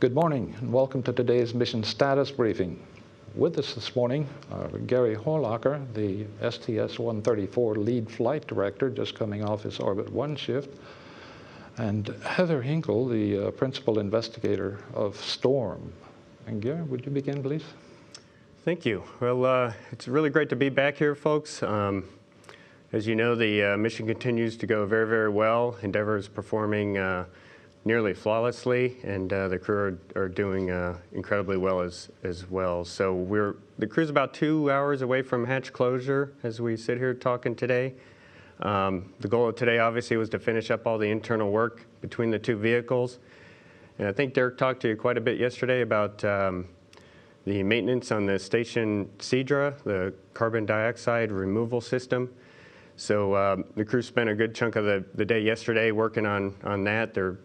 Good morning and welcome to today's mission status briefing. With us this morning are Gary Horlocker, the STS-134 lead flight director, just coming off his Orbit 1 shift, and Heather Hinkle, the principal investigator of STORM. And Gary, would you begin, please? Thank you. Well, it's really great to be back here, folks. As you know, the mission continues to go very, very well. Endeavour is performing nearly flawlessly, and the crew are doing incredibly well as well. So the crew's about 2 hours away from hatch closure as we sit here talking today. The goal of today, obviously, was to finish up all the internal work between the two vehicles. And I think Derek talked to you quite a bit yesterday about the maintenance on the station CEDRA, the carbon dioxide removal system. So the crew spent a good chunk of the day yesterday working on that. They're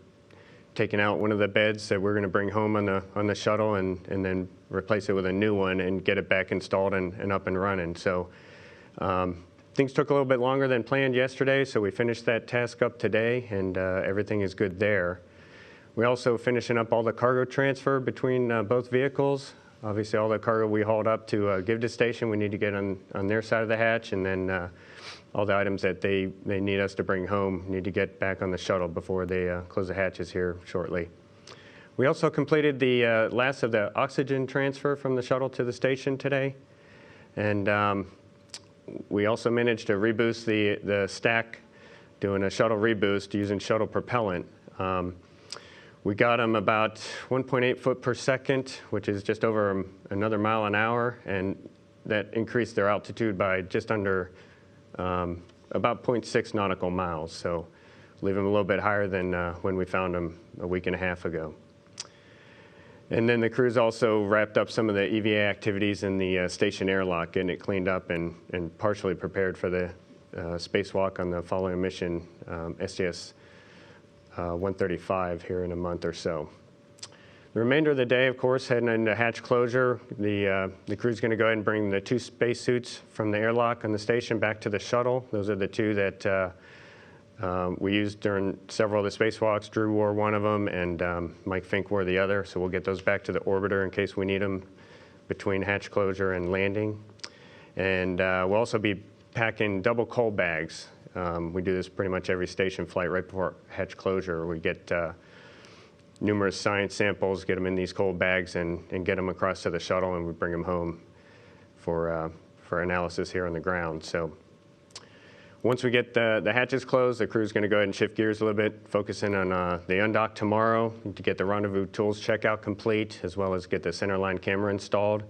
taking out one of the beds that we're going to bring home on the shuttle and then replace it with a new one and get it back installed and up and running. So things took a little bit longer than planned yesterday, so we finished that task up today, and everything is good there. We're also finishing up all the cargo transfer between both vehicles. Obviously, all the cargo we hauled up to give to station, we need to get on their side of the hatch, and then all the items that they need us to bring home need to get back on the shuttle before they close the hatches here shortly. We also completed the last of the oxygen transfer from the shuttle to the station today, and we also managed to reboost the stack, doing a shuttle reboost using shuttle propellant. We got them about 1.8 foot per second, which is just over another mile an hour, and that increased their altitude by just under about 0.6 nautical miles, so leave them a little bit higher than when we found them a week and a half ago. And then the crew's also wrapped up some of the EVA activities in the station airlock, getting it cleaned up and partially prepared for the spacewalk on the following mission, STS-135 here in a month or so. The remainder of the day, of course, heading into hatch closure, the crew's going to go ahead and bring the 2 spacesuits from the airlock on the station back to the shuttle. Those are the 2 that we used during several of the spacewalks. Drew wore one of them, and Mike Fink wore the other, so we'll get those back to the orbiter in case we need them between hatch closure and landing. And we'll also be packing double cold bags. We do this pretty much every station flight right before hatch closure. We get numerous science samples, get them in these cold bags, and get them across to the shuttle, and we bring them home for analysis here on the ground. So once we get the hatches closed, the crew's going to go ahead and shift gears a little bit, focusing on the undock tomorrow to get the rendezvous tools checkout complete, as well as get the centerline camera installed,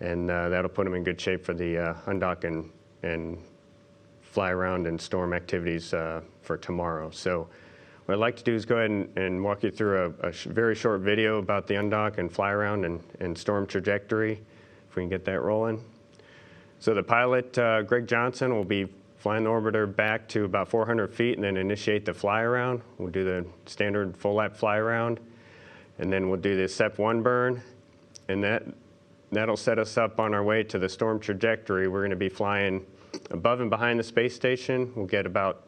and that'll put them in good shape for the undock and fly around and storm activities for tomorrow. So what I'd like to do is go ahead and walk you through a very short video about the undock and fly around and storm trajectory, if we can get that rolling. So the pilot, Greg Johnson, will be flying the orbiter back to about 400 feet and then initiate the fly around. We'll do the standard full lap fly around, and then we'll do the SEP-1 burn, and that'll set us up on our way to the storm trajectory. We're going to be flying above and behind the space station. We'll get about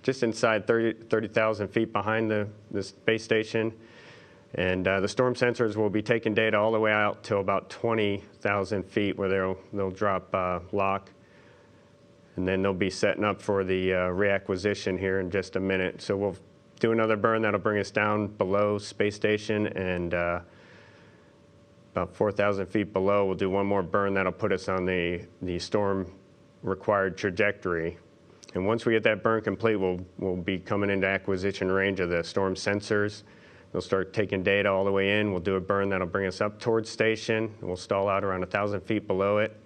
just inside 30,000 feet behind the space station. And the storm sensors will be taking data all the way out to about 20,000 feet where they'll drop lock. And then they'll be setting up for the reacquisition here in just a minute. So we'll do another burn that'll bring us down below space station, and about 4,000 feet below, we'll do one more burn that'll put us on the storm required trajectory. And once we get that burn complete, we'll be coming into acquisition range of the storm sensors. They'll start taking data all the way in. We'll do a burn that'll bring us up towards station. We'll stall out around 1,000 feet below it,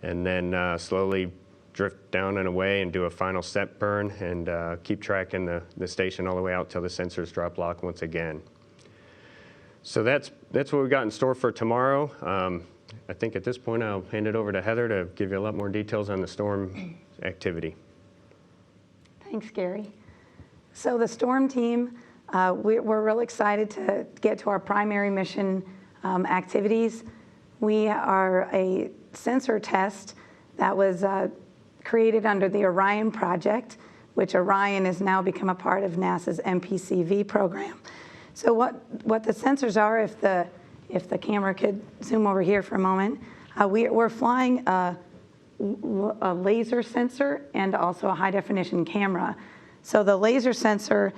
and then slowly drift down and away and do a final SEP burn and keep tracking the station all the way out till the sensors drop lock once again. So that's what we've got in store for tomorrow. I think at this point I'll hand it over to Heather to give you a lot more details on the storm activity. Thanks, Gary. So the STORM team, we're real excited to get to our primary mission activities. We are a sensor test that was created under the Orion project, which Orion has now become a part of NASA's MPCV program. So what the sensors are, if the camera could zoom over here for a moment, we're flying a laser sensor and also a high definition camera. So the laser sensor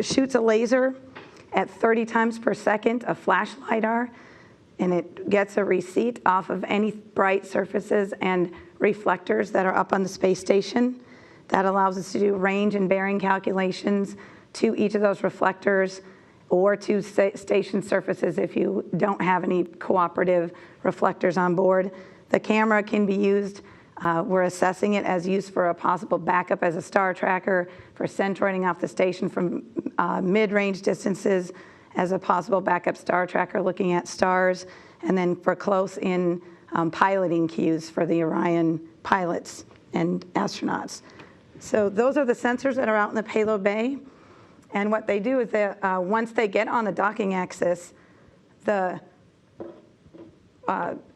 shoots a laser at 30 times per second, a flash LiDAR, and it gets a receipt off of any bright surfaces and reflectors that are up on the space station. That allows us to do range and bearing calculations to each of those reflectors or to station surfaces if you don't have any cooperative reflectors on board. The camera can be used, we're assessing it as used for a possible backup as a star tracker, for centroiding off the station from mid-range distances as a possible backup star tracker looking at stars, and then for close-in piloting cues for the Orion pilots and astronauts. So those are the sensors that are out in the payload bay. And what they do is that once they get on the docking axis, the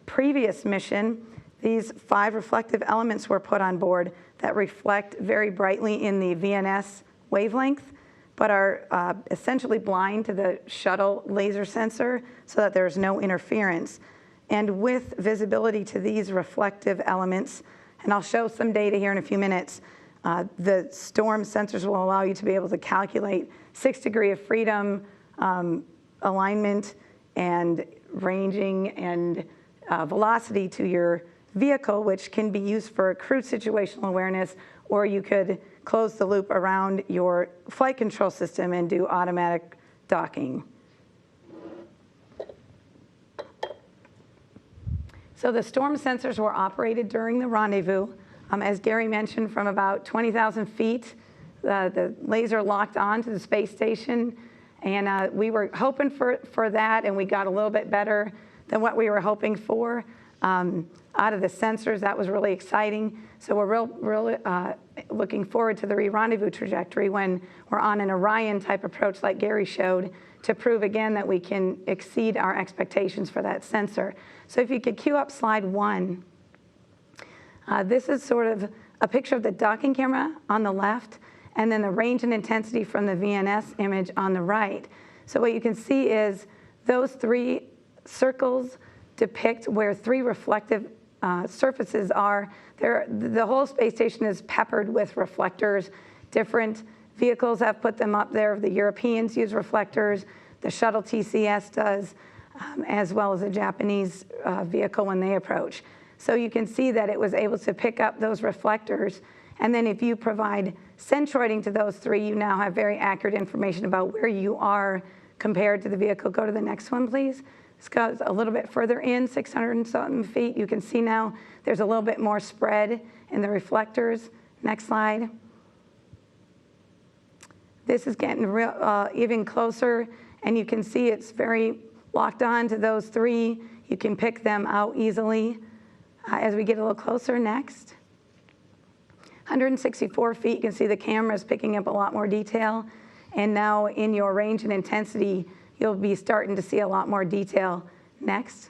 previous mission, these 5 reflective elements were put on board that reflect very brightly in the VNS wavelength, but are essentially blind to the shuttle laser sensor so that there's no interference. And with visibility to these reflective elements, and I'll show some data here in a few minutes, the storm sensors will allow you to be able to calculate 6 degrees of freedom, alignment, and ranging and velocity to your vehicle, which can be used for cruise situational awareness, or you could close the loop around your flight control system and do automatic docking. So the storm sensors were operated during the rendezvous. As Gary mentioned, from about 20,000 feet, the laser locked on to the space station, and we were hoping for that, and we got a little bit better than what we were hoping for out of the sensors. That was really exciting. So we're really looking forward to the re-rendezvous trajectory when we're on an Orion type approach like Gary showed, to prove again that we can exceed our expectations for that sensor. So if you could cue up slide 1. This is sort of a picture of the docking camera on the left, and then the range and intensity from the VNS image on the right. So what you can see is those 3 circles depict where 3 reflective surfaces are. The whole space station is peppered with reflectors. Different vehicles have put them up there. The Europeans use reflectors. The shuttle TCS does, as well as a Japanese vehicle when they approach. So you can see that it was able to pick up those reflectors. And then if you provide centroiding to those 3, you now have very accurate information about where you are compared to the vehicle. Go to the next one, please. This goes a little bit further in, 600 and something feet. You can see now there's a little bit more spread in the reflectors. Next slide. This is getting even closer, and you can see it's very locked on to those 3. You can pick them out easily. As we get a little closer, next. 164 feet, you can see the camera is picking up a lot more detail. And now in your range and intensity, you'll be starting to see a lot more detail. Next.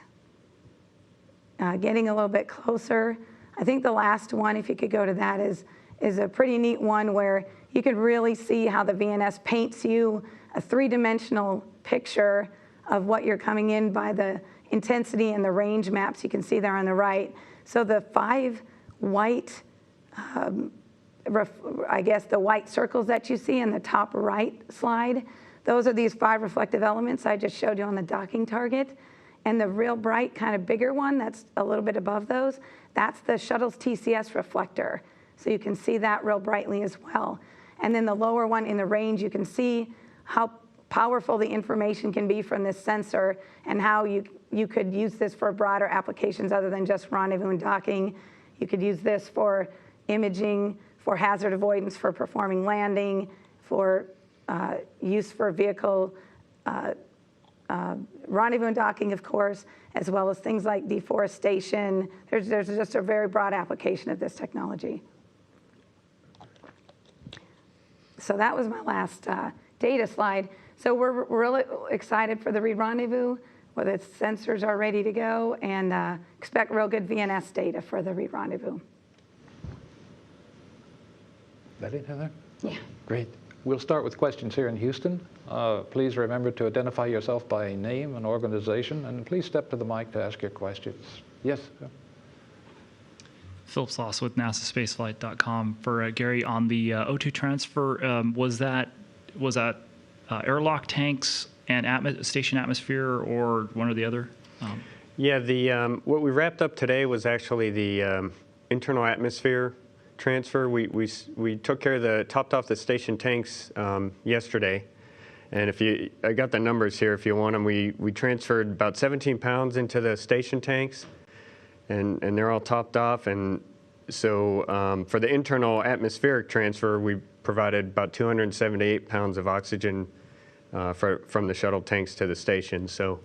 Getting a little bit closer. I think the last one, if you could go to that, is a pretty neat one where you can really see how the VNS paints you a 3-dimensional picture of what you're coming in by the intensity and the range maps you can see there on the right. So the 5 white, I guess the white circles that you see in the top right slide, those are these 5 reflective elements I just showed you on the docking target. And the real bright, kind of bigger one that's a little bit above those, that's the shuttle's TCS reflector. So you can see that real brightly as well. And then the lower one in the range, you can see how powerful the information can be from this sensor and how you could use this for broader applications other than just rendezvous and docking. You could use this for imaging, for hazard avoidance, for performing landing, for use for vehicle rendezvous and docking, of course, as well as things like deforestation. There's just a very broad application of this technology. So that was my last data slide. So we're really excited for the re-rendezvous, where the sensors are ready to go, and expect real good VNS data for the re-rendezvous. That it, Heather? Yeah. Great. We'll start with questions here in Houston. Please remember to identify yourself by name and organization, and please step to the mic to ask your questions. Yes? Philip Sloss with NASASpaceflight.com. For Gary, on the O2 transfer, was that airlock tanks and station atmosphere, or one or the other? Yeah, what we wrapped up today was actually the internal atmosphere transfer. We took care of topped off the station tanks yesterday, and I got the numbers here if you want them. We transferred about 17 pounds into the station tanks, and they're all topped off. And so for the internal atmospheric transfer, we provided about 278 pounds of oxygen from the shuttle tanks to the station. So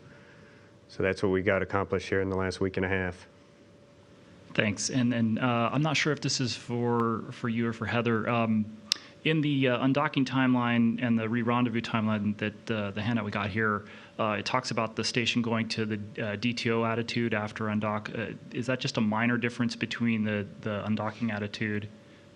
that's what we got accomplished here in the last week and a half. Thanks. And I'm not sure if this is for you or for Heather. In the undocking timeline and the re-rendezvous timeline that the handout we got here, it talks about the station going to the DTO attitude after undock. Is that just a minor difference between the undocking attitude,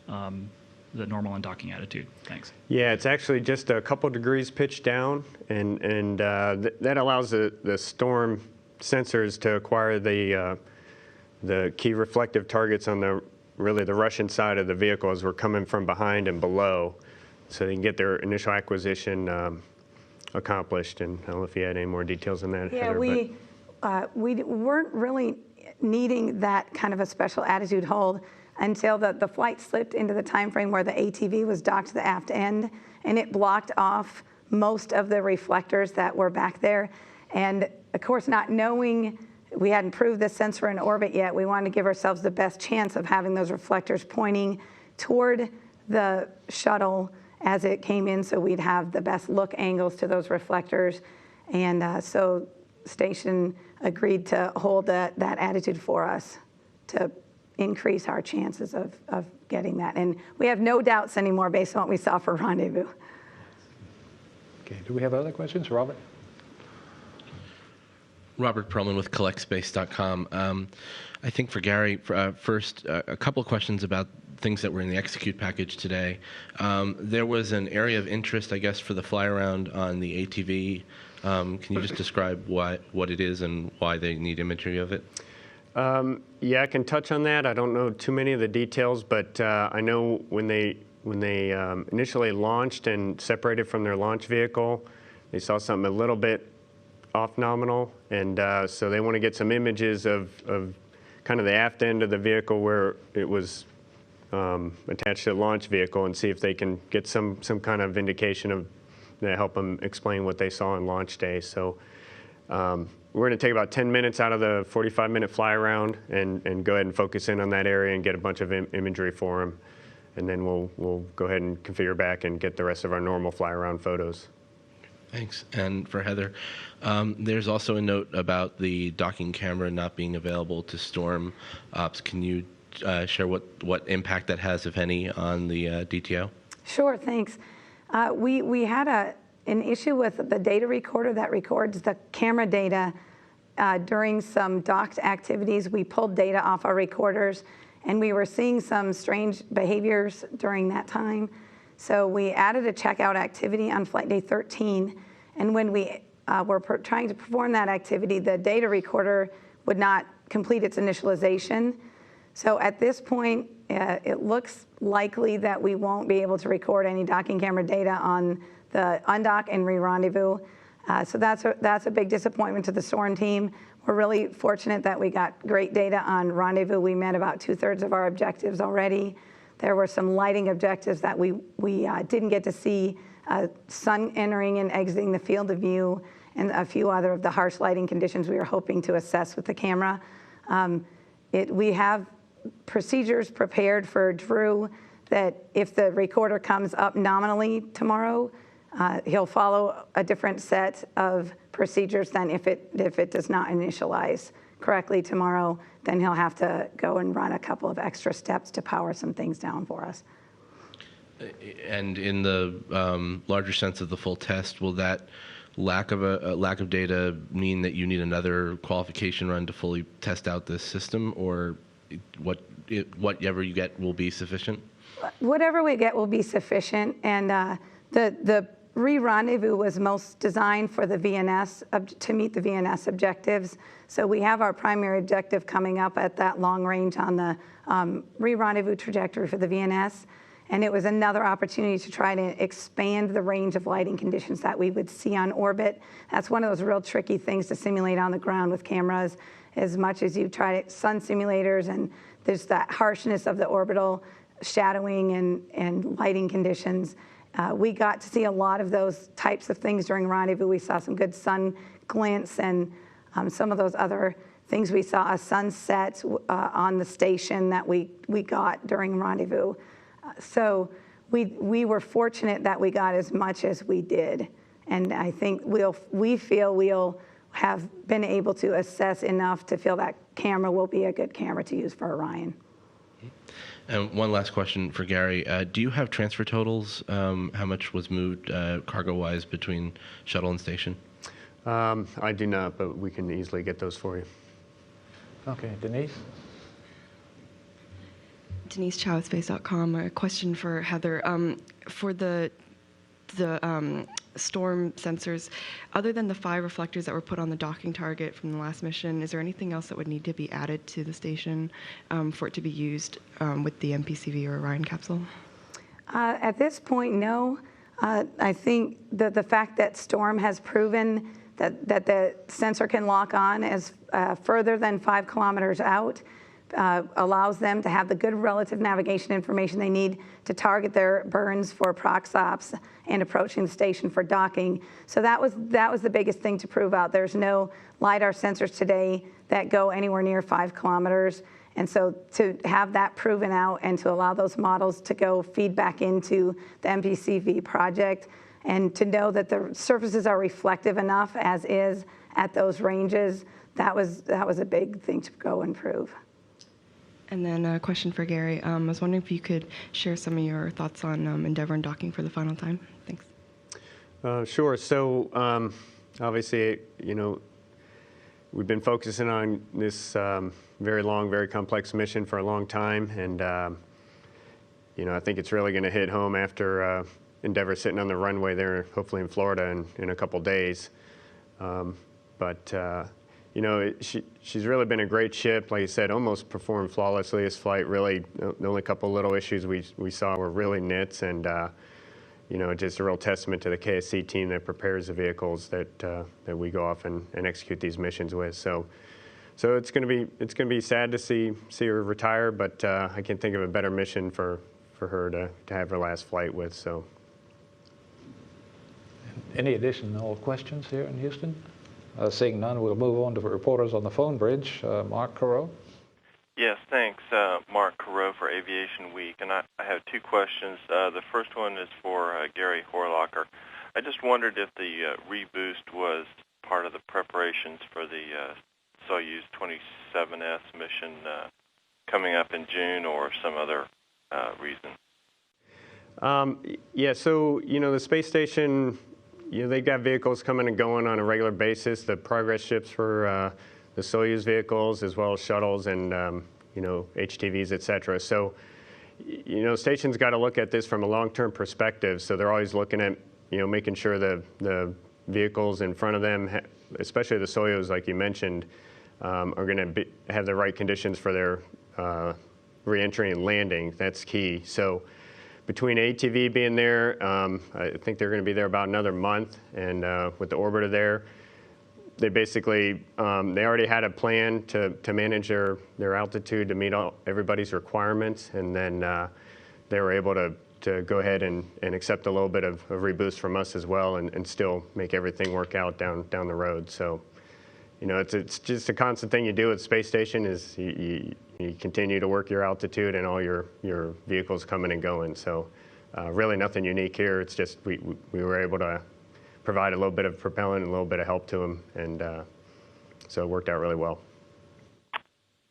the normal undocking attitude? Thanks. Yeah, it's actually just a couple degrees pitched down, and that allows the storm sensors to acquire the key reflective targets on the Russian side of the vehicle as we're coming from behind and below, so they can get their initial acquisition accomplished. And I don't know if you had any more details on that, Yeah, Heather, we weren't really needing that kind of a special attitude hold until the flight slipped into the time frame where the ATV was docked to the aft end, and it blocked off most of the reflectors that were back there. And of course, not knowing we hadn't proved this sensor in orbit yet, we wanted to give ourselves the best chance of having those reflectors pointing toward the shuttle as it came in, so we'd have the best look angles to those reflectors. And so station agreed to hold that attitude for us to increase our chances of getting that. And we have no doubts anymore based on what we saw for rendezvous. Okay, do we have other questions? Robert? Robert Perlman with CollectSpace.com. I think for Gary, first, a couple of questions about things that were in the execute package today. There was an area of interest, I guess, for the fly around on the ATV. Can you just describe what it is and why they need imagery of it? Yeah, I can touch on that. I don't know too many of the details, but I know when they initially launched and separated from their launch vehicle, they saw something a little bit off nominal, and so they want to get some images of kind of the aft end of the vehicle where it was attached to the launch vehicle, and see if they can get some kind of indication of that, help them explain what they saw on launch day. So we're going to take about 10 minutes out of the 45-minute fly around and go ahead and focus in on that area and get a bunch of imagery for them, and then we'll go ahead and configure back and get the rest of our normal fly around photos. Thanks. And for Heather, there's also a note about the docking camera not being available to storm ops. Can you share what impact that has, if any, on the DTO? Sure, thanks. We had an issue with the data recorder that records the camera data. During some docked activities, we pulled data off our recorders, and we were seeing some strange behaviors during that time. So we added a checkout activity on flight day 13, and when we were trying to perform that activity, the data recorder would not complete its initialization. So at this point, it looks likely that we won't be able to record any docking camera data on the undock and re-rendezvous. So that's a big disappointment to the SORN team. We're really fortunate that we got great data on rendezvous. We met about 2/3 of our objectives already. There were some lighting objectives that we didn't get to see, sun entering and exiting the field of view, and a few other of the harsh lighting conditions we were hoping to assess with the camera. We have procedures prepared for Drew that if the recorder comes up nominally tomorrow, he'll follow a different set of procedures than if it does not initialize correctly tomorrow. Then he'll have to go and run a couple of extra steps to power some things down for us. And in the larger sense of the full test, will that lack of data mean that you need another qualification run to fully test out this system, or whatever you get will be sufficient? Whatever we get will be sufficient, and The re-rendezvous was most designed for the VNS, to meet the VNS objectives. So we have our primary objective coming up at that long range on the re-rendezvous trajectory for the VNS. And it was another opportunity to try to expand the range of lighting conditions that we would see on orbit. That's one of those real tricky things to simulate on the ground with cameras. As much as you try sun simulators, and there's that harshness of the orbital shadowing and lighting conditions. We got to see a lot of those types of things during rendezvous. We saw some good sun glints and some of those other things. We saw a sunset on the station that we got during rendezvous. So we were fortunate that we got as much as we did. And I think we feel we'll have been able to assess enough to feel that camera will be a good camera to use for Orion. And one last question for Gary. Do you have transfer totals? How much was moved cargo-wise between shuttle and station? I do not, but we can easily get those for you. Okay, Denise? Denise Chow at space.com. A question for Heather. For the storm sensors, other than the 5 reflectors that were put on the docking target from the last mission, is there anything else that would need to be added to the station for it to be used with the MPCV or Orion capsule? At this point, no. I think the fact that Storm has proven that the sensor can lock on as further than 5 kilometers out allows them to have the good relative navigation information they need to target their burns for prox ops and approaching the station for docking. So that was the biggest thing to prove out. There's no LiDAR sensors today that go anywhere near 5 kilometers. And so to have that proven out and to allow those models to go feed back into the MPCV project and to know that the surfaces are reflective enough as is at those ranges, that was a big thing to go and prove. And then a question for Gary. I was wondering if you could share some of your thoughts on Endeavour and docking for the final time. Thanks. Sure. So obviously, we've been focusing on this very long, very complex mission for a long time, and I think it's really going to hit home after Endeavour sitting on the runway there, hopefully in Florida in a couple days. She's really been a great ship. Like I said, almost performed flawlessly this flight. Really, the only couple little issues we saw were really nits, and just a real testament to the KSC team that prepares the vehicles that we go off and execute these missions with. So it's going to be sad to see her retire, but I can't think of a better mission for her to have her last flight with. So, any additional questions here in Houston? Seeing none, we'll move on to reporters on the phone bridge. Mark Carreau. Yes, thanks. Mark Carreau for Aviation Week. And I have 2 questions. The first one is for Gary Horlocker. I just wondered if the reboost was part of the preparations for the Soyuz 27S mission coming up in June, or some other reason. Yeah, so, the space station, they've got vehicles coming and going on a regular basis, the progress ships for the Soyuz vehicles, as well as shuttles and, HTVs, et cetera. So, stations got to look at this from a long-term perspective. So they're always looking at, making sure the vehicles in front of them, especially the Soyuz, like you mentioned, are going to have the right conditions for their re-entry and landing. That's key. So between ATV being there, I think they're going to be there about another month, and with the orbiter there, they basically they already had a plan to manage their altitude to meet everybody's requirements, and then they were able to go ahead and accept a little bit of a reboost from us as well, and still make everything work out down the road. So, it's just a constant thing you do at the space station is you continue to work your altitude and all your vehicles coming and going. So really nothing unique here. It's just we were able to provide a little bit of propellant and a little bit of help to them, and so it worked out really well.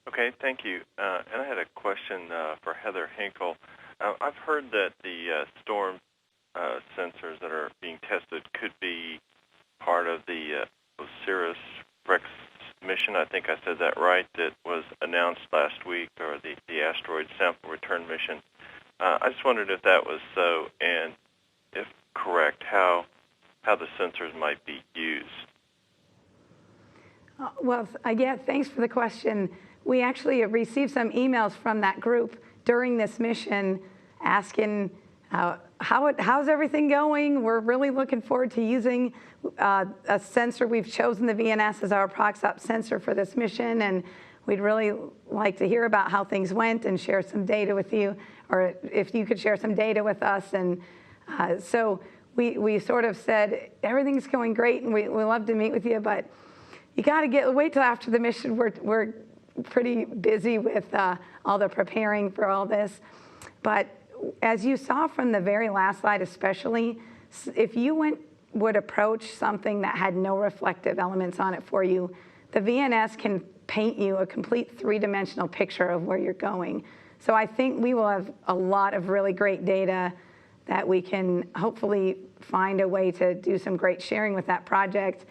Okay, thank you. And I had a question for Heather Hinkle. I've heard that the storm sensors that are being tested could be part of the OSIRIS-REx mission. I think I said that right. That was announced last week, or the asteroid sample return mission. I just wondered if that was so, and if correct, how the sensors might be used? Well, again, thanks for the question. We actually received some emails from that group during this mission asking how's everything going. We're really looking forward to using a sensor. We've chosen the VNS as our prox-op sensor for this mission, and we'd really like to hear about how things went and share some data with you, or if you could share some data with us. And so we sort of said, everything's going great, and we love to meet with you, but you got to wait till after the mission. We're pretty busy with all the preparing for all this. But as you saw from the very last slide especially, if you would approach something that had no reflective elements on it for you, the VNS can paint you a complete three-dimensional picture of where you're going. So I think we will have a lot of really great data that we can hopefully find a way to do some great sharing with that project,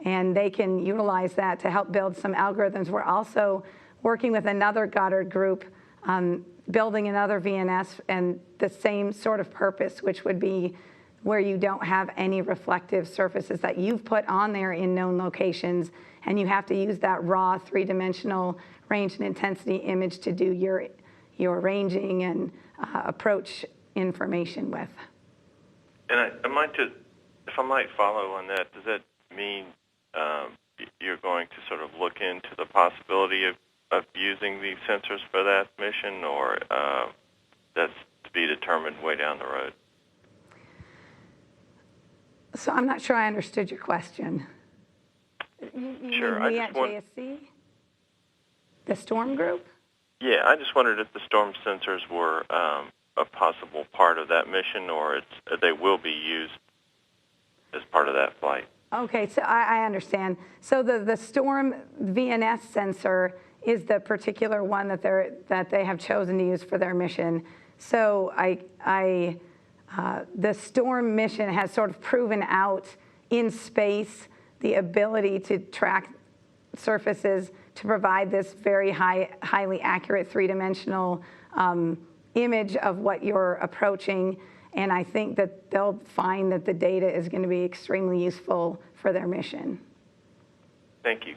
and they can utilize that to help build some algorithms. We're also working with another Goddard group, building another VNS and the same sort of purpose, which would be where you don't have any reflective surfaces that you've put on there in known locations, and you have to use that raw three-dimensional range and intensity image to do your ranging and approach information with. And if I might follow on that, does that mean you're going to sort of look into the possibility of using these sensors for that mission, or that's to be determined way down the road? So I'm not sure I understood your question. Sure. We at JSC? The storm group? Yeah, I just wondered if the storm sensors were a possible part of that mission, or they will be used as part of that flight. Okay, so I understand. So the storm VNS sensor is the particular one that they have chosen to use for their mission. So the storm mission has sort of proven out in space the ability to track surfaces to provide this very highly accurate three-dimensional image of what you're approaching. And I think that they'll find that the data is going to be extremely useful for their mission. Thank you.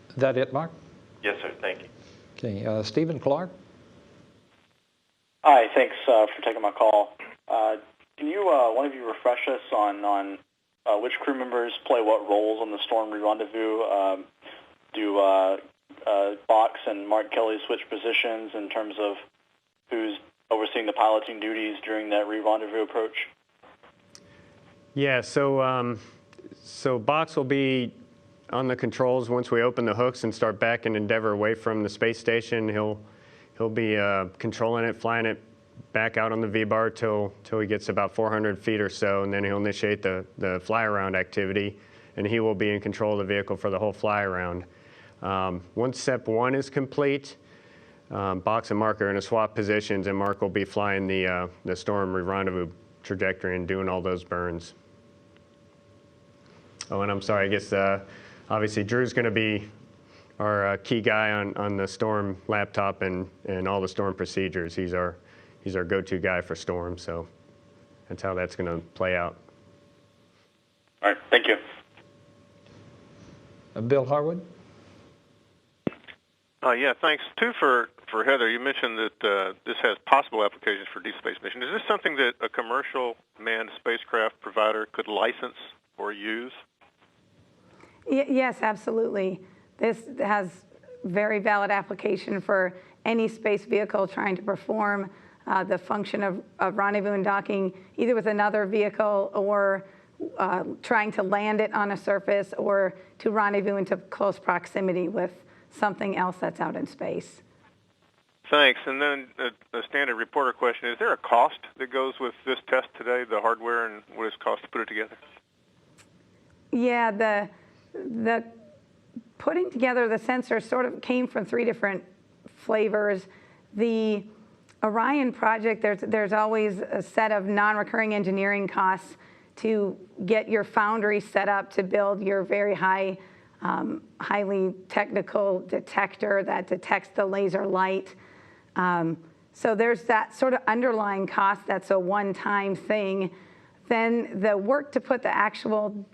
Is that it, Mark? Yes, sir. Thank you. Okay, Stephen Clark. Hi, thanks for taking my call. Can you, one of you, refresh us on which crew members play what roles on the Storm Re-Rendezvous? Do Box and Mark Kelly switch positions in terms of who's overseeing the piloting duties during that Re-Rendezvous approach? Yeah, so Box will be on the controls once we open the hooks and start backing Endeavour away from the space station. He'll be controlling it, flying it back out on the V-bar till he gets about 400 feet or so, and then he'll initiate the fly-around activity, and he will be in control of the vehicle for the whole fly-around. Once Step 1 is complete, Box and Mark are in a swap positions, and Mark will be flying the Storm Re-Rendezvous trajectory and doing all those burns. Oh, and I'm sorry, I guess obviously Drew's going to be our key guy on the Storm laptop and all the Storm procedures. He's our go-to guy for Storm, so that's how that's going to play out. All right, thank you. Bill Harwood. Yeah, thanks. Two for Heather. You mentioned that this has possible applications for deep space mission. Is this something that a commercial manned spacecraft provider could license or use? Yes, absolutely. This has very valid application for any space vehicle trying to perform the function of rendezvous and docking, either with another vehicle or trying to land it on a surface, or to rendezvous into close proximity with something else that's out in space. Thanks. And then a standard reporter question, is there a cost that goes with this test today, the hardware, and what does it cost to put it together? Yeah, the putting together the sensor sort of came from three different flavors. The Orion project, there's always a set of non-recurring engineering costs to get your foundry set up to build your very highly technical detector that detects the laser light. So there's that sort of underlying cost that's a one-time thing. Then the work to put the actual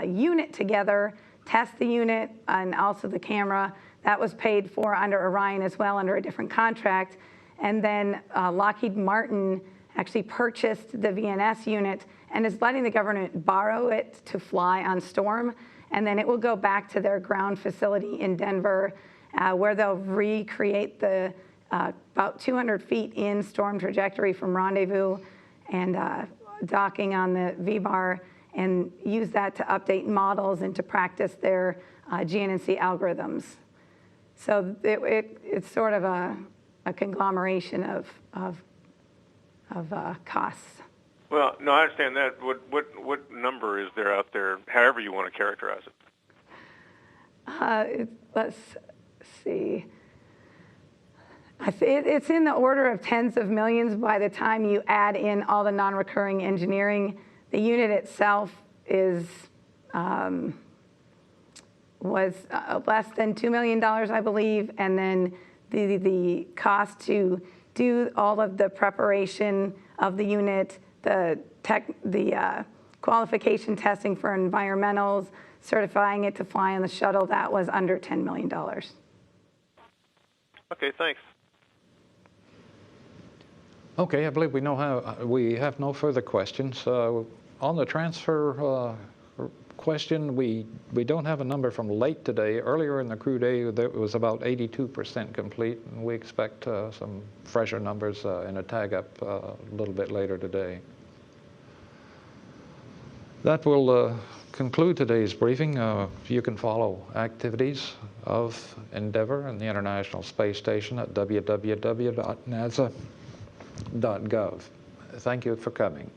unit together, test the unit, and also the camera, that was paid for under Orion as well, under a different contract. And then Lockheed Martin actually purchased the VNS unit and is letting the government borrow it to fly on Storm. And then it will go back to their ground facility in Denver, where they'll recreate the about 200 feet in Storm trajectory from rendezvous and docking on the V-bar, and use that to update models and to practice their GNC algorithms. So it's sort of a conglomeration of costs. Well, no, I understand that. What number is there out there, however you want to characterize it? Let's see. It's in the order of tens of millions by the time you add in all the non-recurring engineering. The unit itself was less than $2 million, I believe, and then the cost to do all of the preparation of the unit, the qualification testing for environmentals, certifying it to fly on the shuttle, that was under $10 million. Okay, thanks. Okay, I believe we have no further questions. On the transfer question, we don't have a number from late today. Earlier in the crew day, it was about 82% complete, and we expect some fresher numbers in a tag up a little bit later today. That will conclude today's briefing. You can follow activities of Endeavour and the International Space Station at www.nasa.gov. Thank you for coming.